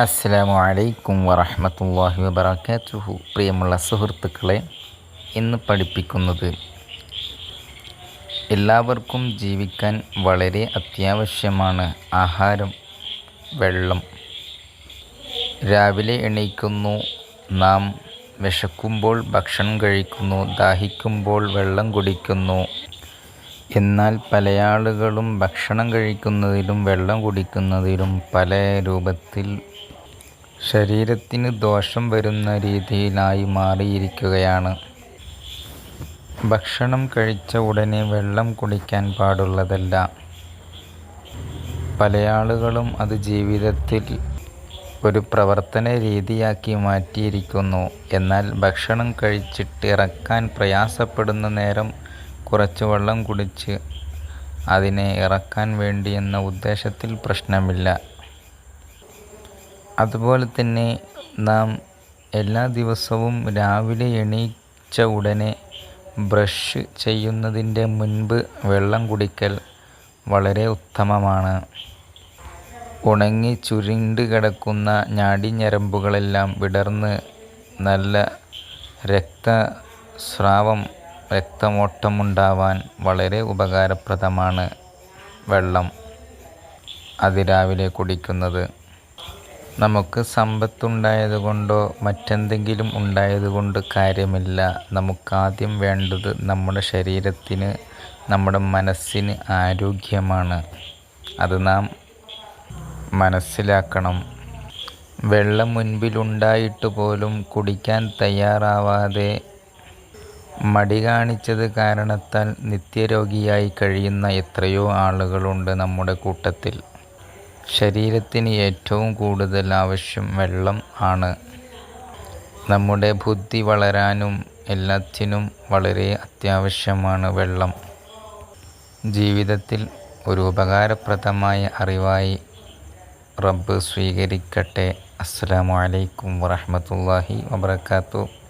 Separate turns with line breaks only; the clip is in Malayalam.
അസ്സലാമു അലൈക്കും വറഹ്മത്തുള്ളാഹി വബറകാതുഹു. പ്രിയമുള്ള സുഹൃത്തുക്കളെ, ഇന്ന് പഠിപ്പിക്കുന്നത് എല്ലാവർക്കും ജീവിക്കാൻ വളരെ അത്യാവശ്യമാണ് ആഹാരം, വെള്ളം. രാവിലെ എണീക്കുന്നു, നാം വിശക്കുമ്പോൾ ഭക്ഷണം കഴിക്കുന്നു, ദാഹിക്കുമ്പോൾ വെള്ളം കുടിക്കുന്നു. എന്നാൽ പല ആളുകളും ഭക്ഷണം കഴിക്കുന്നതിലും വെള്ളം കുടിക്കുന്നതിലും പല രൂപത്തിൽ ശരീരത്തിന് ദോഷം വരുന്ന രീതിയിലായി മാറിയിരിക്കുകയാണ്. ഭക്ഷണം കഴിച്ച ഉടനെ വെള്ളം കുടിക്കാൻ പാടുള്ളതല്ല. പല ആളുകളും അത് ജീവിതത്തിൽ ഒരു പ്രവർത്തന രീതിയാക്കി മാറ്റിയിരിക്കുന്നു. എന്നാൽ ഭക്ഷണം കഴിച്ചിട്ട് ഇറക്കാൻ പ്രയാസപ്പെടുന്ന നേരം കുറച്ച് വെള്ളം കുടിച്ച് അതിനെ ഇറക്കാൻ വേണ്ടി എന്ന ഉദ്ദേശത്തിൽ പ്രശ്നമില്ല. അതുപോലെ തന്നെ നാം എല്ലാ ദിവസവും രാവിലെ എണീച്ച ഉടനെ ബ്രഷ് ചെയ്യുന്നതിൻ്റെ മുൻപ് വെള്ളം കുടിക്കൽ വളരെ ഉത്തമമാണ്. ഉണങ്ങി ചുരുണ്ട് കിടക്കുന്ന നാഡീഞരമ്പുകളെല്ലാം വിടർന്ന് നല്ല രക്തമോട്ടമുണ്ടാവാൻ വളരെ ഉപകാരപ്രദമാണ് വെള്ളം അതിരാവിലെ കുടിക്കുന്നത്. നമുക്ക് സമ്പത്തുണ്ടായതുകൊണ്ടോ മറ്റെന്തെങ്കിലും ഉണ്ടായതുകൊണ്ട് കാര്യമില്ല. നമുക്കാദ്യം വേണ്ടത് നമ്മുടെ ശരീരത്തിന്, നമ്മുടെ മനസ്സിന് ആരോഗ്യമാണ്. അത് നാം മനസ്സിലാക്കണം. വെള്ളം മുൻപിലുണ്ടായിട്ട് പോലും കുടിക്കാൻ തയ്യാറാവാതെ മടി കാണിച്ചത് കാരണത്താൽ നിത്യരോഗിയായി കഴിയുന്ന എത്രയോ ആളുകളുണ്ട് നമ്മുടെ കൂട്ടത്തിൽ. ശരീരത്തിന് ഏറ്റവും കൂടുതൽ ആവശ്യം വെള്ളം ആണ്. നമ്മുടെ ബുദ്ധി വളരാനും എല്ലാത്തിനും വളരെ അത്യാവശ്യമാണ് വെള്ളം. ജീവിതത്തിൽ ഒരു ഉപകാരപ്രദമായ അറിവായി റബ്ബ് സ്വീകരിക്കട്ടെ. അസ്സലാമു അലൈക്കും വറഹ്മത്തുള്ളാഹി വബറകാതുഹു.